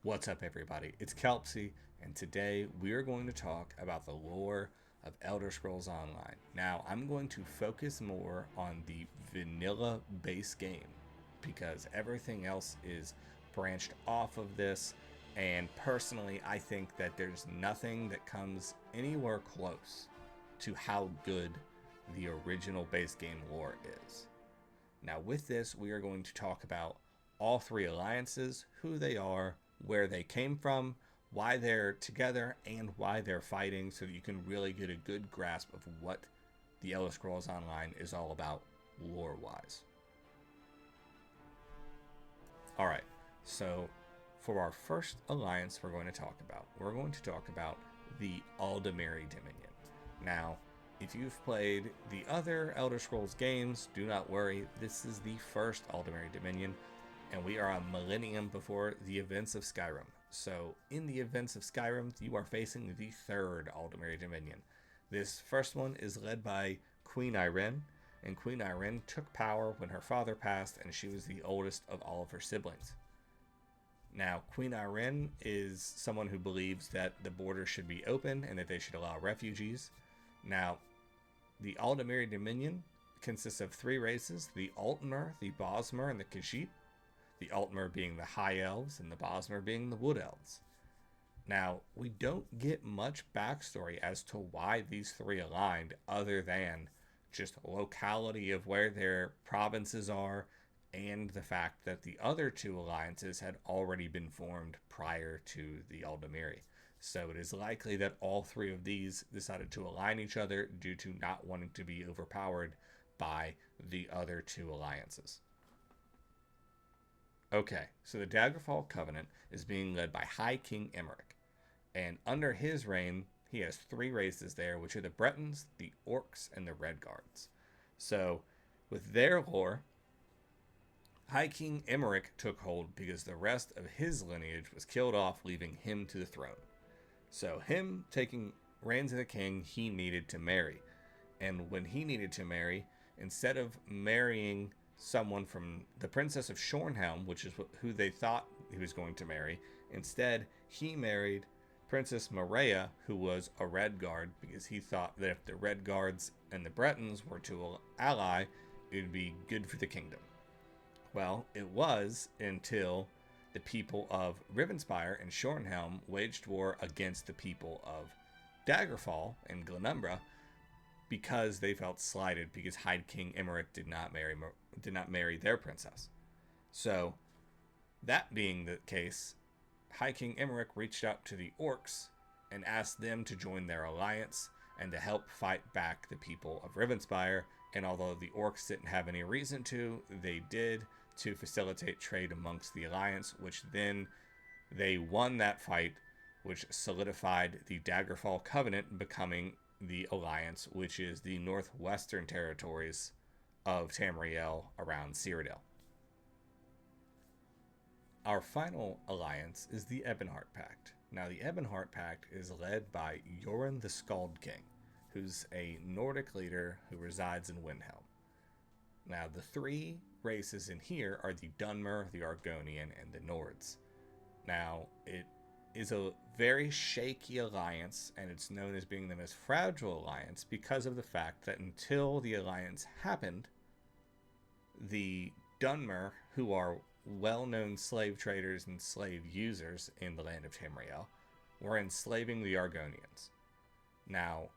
What's up, everybody? It's Kelpsy, and today we are going to talk about the lore of Elder Scrolls Online. Now, I'm going to focus more on the vanilla base game because everything else is branched off of this, and personally, I think that there's nothing that comes anywhere close to how good the original base game lore is. Now, with this, we are going to talk about all three alliances, who they are, where they came from, why they're together, and why they're fighting, so that you can really get a good grasp of what the Elder Scrolls Online is all about lore wise. Alright, so for our first alliance we're going to talk about the Aldemary Dominion. Now, if you've played the other Elder Scrolls games, do not worry, this is the first Aldemary Dominion, and we are a millennium before the events of Skyrim. So, in the events of Skyrim, you are facing the third Aldemary Dominion. This first one is led by Queen Irene, and Queen Irene took power when her father passed, and she was the oldest of all of her siblings. Now, Queen Irene is someone who believes that the border should be open and that they should allow refugees. Now, the Aldemary Dominion consists of three races: the Altmer, the Bosmer, and the Khajiit. The Altmer being the High Elves, and the Bosmer being the Wood Elves. Now, we don't get much backstory as to why these three aligned, other than just locality of where their provinces are, and the fact that the other two alliances had already been formed prior to the Aldemiri. So it is likely that all three of these decided to align each other due to not wanting to be overpowered by the other two alliances. Okay, so the Daggerfall Covenant is being led by High King Emeric, and under his reign, he has three races there, which are the Bretons, the Orcs, and the Redguards. So, with their lore, High King Emeric took hold because the rest of his lineage was killed off, leaving him to the throne. So, him taking reigns of the king, he needed to marry. And when he needed to marry, instead of marrying someone from the Princess of Shornhelm, which is who they thought he was going to marry, instead he married Princess Maria, who was a Redguard, because he thought that if the Redguards and the Bretons were to ally, it would be good for the kingdom. Well, it was until the people of Rivenspire and Shornhelm waged war against the people of Daggerfall and Glenumbra because they felt slighted because High King Emeric did not marry their princess. So, that being the case, High King Emeric reached out to the Orcs and asked them to join their alliance and to help fight back the people of Rivenspire. And although the Orcs didn't have any reason to, they did, to facilitate trade amongst the alliance, which then they won that fight, which solidified the Daggerfall Covenant becoming the alliance, which is the northwestern territories of Tamriel around Cyrodiil. Our final alliance is the Ebonheart Pact. Now, the Ebonheart Pact is led by Yoren the Skald King, who's a Nordic leader who resides in Windhelm. Now, the three races in here are the Dunmer, the Argonian, and the Nords. Now, it is a very shaky alliance, and it's known as being the most fragile alliance because of the fact that until the alliance happened, the Dunmer, who are well-known slave traders and slave users in the land of Tamriel, were enslaving the Argonians. Now,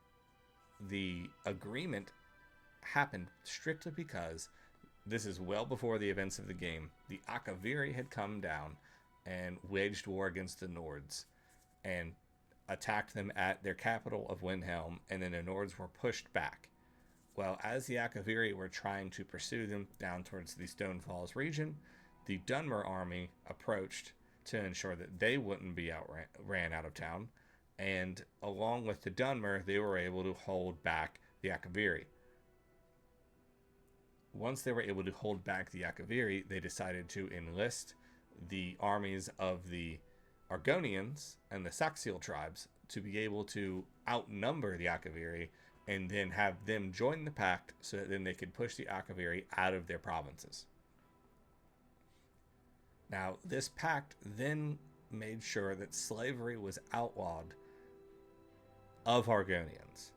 the agreement happened strictly because this is well before the events of the game. The Akaviri had come down and waged war against the Nords and attacked them at their capital of Windhelm, and then the Nords were pushed back. Well, as the Akaviri were trying to pursue them down towards the Stonefalls region, the Dunmer army approached to ensure that they wouldn't be ran out of town, and along with the Dunmer, they were able to hold back the Akaviri. Once they were able to hold back the Akaviri, they decided to enlist the armies of the Argonians and the Saxiel tribes to be able to outnumber the Akaviri and then have them join the pact so that then they could push the Akaviri out of their provinces. Now, this pact then made sure that slavery was outlawed of Argonians.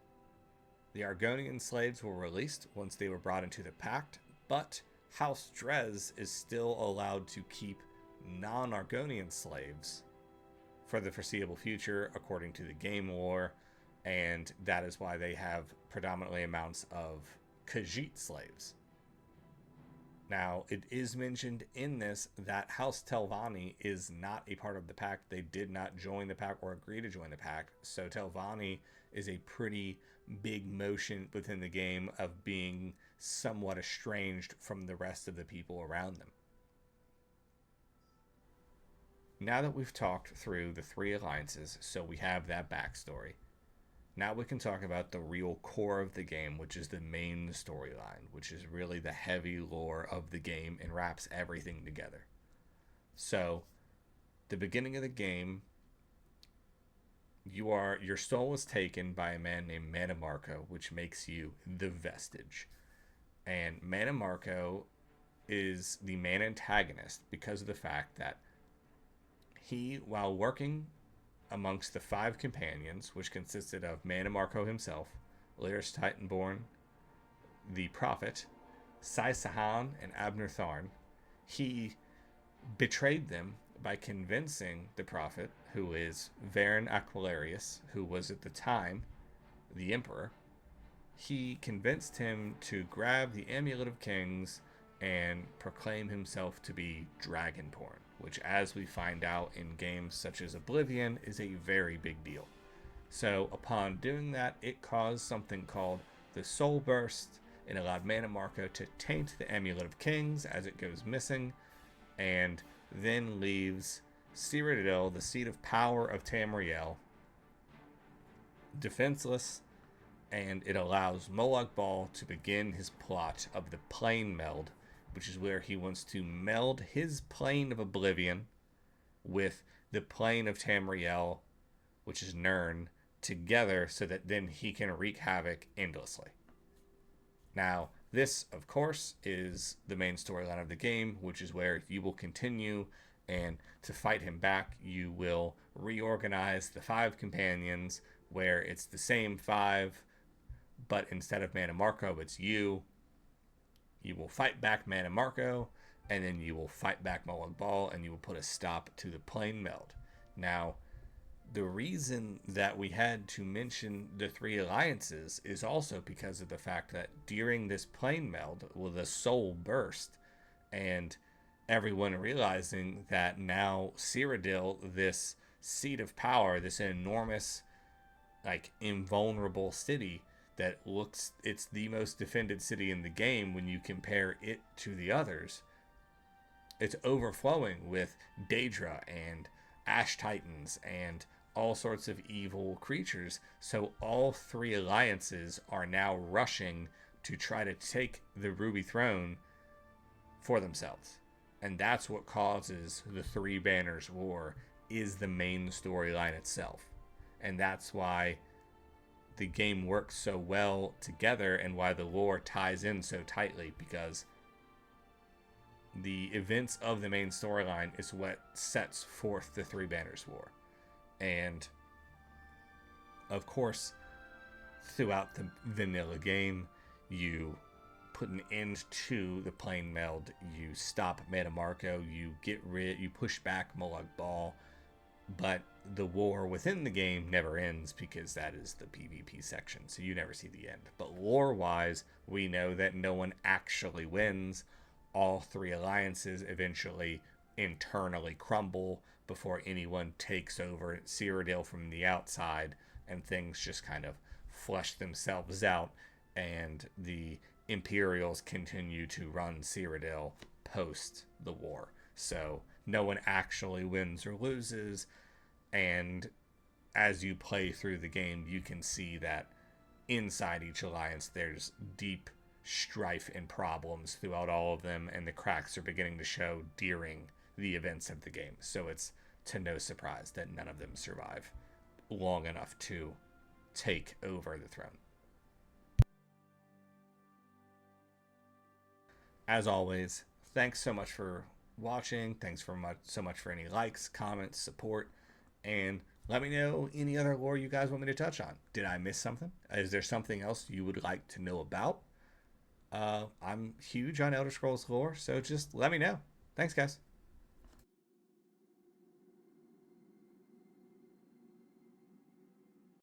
The Argonian slaves were released once they were brought into the Pact, but House Dres is still allowed to keep non-Argonian slaves for the foreseeable future, according to the game lore, and that is why they have predominantly amounts of Khajiit slaves. Now, it is mentioned in this that House Telvanni is not a part of the Pact. They did not join the Pact or agree to join the Pact, so Telvanni is a pretty big motion within the game of being somewhat estranged from the rest of the people around them. Now that we've talked through the three alliances, so we have that backstory, now we can talk about the real core of the game, which is the main storyline, which is really the heavy lore of the game and wraps everything together. So, the beginning of the game, your soul is taken by a man named Mannimarco, which makes you the Vestige. And Mannimarco is the main antagonist because of the fact that he, while working amongst the five companions, which consisted of Mannimarco himself, Lyris Titanborn, the Prophet, Sai-Sahan, and Abner Tharn, he betrayed them by convincing the Prophet, who is Varen Aquilarius, who was at the time the Emperor. He convinced him to grab the Amulet of Kings and proclaim himself to be Dragonborn, which, as we find out in games such as Oblivion, is a very big deal. So upon doing that, it caused something called the Soul Burst. It allowed Mannimarco to taint the Amulet of Kings as it goes missing, and then leaves Cyrodiil, the seat of power of Tamriel, defenseless, and it allows Molag Bal to begin his plot of the Plane Meld, which is where he wants to meld his plane of Oblivion with the plane of Tamriel, which is Nirn, together so that then he can wreak havoc endlessly. Now, this, of course, is the main storyline of the game, which is where you will continue, and to fight him back, you will reorganize the five companions, where it's the same five, but instead of Mannimarco, it's you. You will fight back Mannimarco, and then you will fight back Molag Bal, and you will put a stop to the Plane Meld. Now, the reason that we had to mention the three alliances is also because of the fact that during this Plane Meld, well, the soul burst, and everyone realizing that now Cyrodiil, this seat of power, this enormous, invulnerable city that looks, it's the most defended city in the game when you compare it to the others. It's overflowing with Daedra and Ash Titans and all sorts of evil creatures. So all three alliances are now rushing to try to take the Ruby Throne for themselves. And that's what causes the Three Banners War, is the main storyline itself. And that's why the game works so well together and why the lore ties in so tightly, because the events of the main storyline is what sets forth the Three Banners War. And of course, throughout the vanilla game, you put an end to the Plane Meld, you stop Mannimarco, you push back Molag Bal, but the war within the game never ends because that is the PvP section, so you never see the end. But lore-wise, we know that no one actually wins. All three alliances eventually internally crumble before anyone takes over Cyrodiil from the outside, and things just kind of flesh themselves out, and the Imperials continue to run Cyrodiil post the war. So no one actually wins or loses, and as you play through the game, you can see that inside each alliance there's deep strife and problems throughout all of them, and the cracks are beginning to show during the events of the game. So it's to no surprise that none of them survive long enough to take over the throne. As always, thanks so much for watching. Thanks so much for any likes, comments, support, and let me know any other lore you guys want me to touch on. Did I miss something? Is there something else you would like to know about? I'm huge on Elder Scrolls lore, so just let me know. Thanks, guys.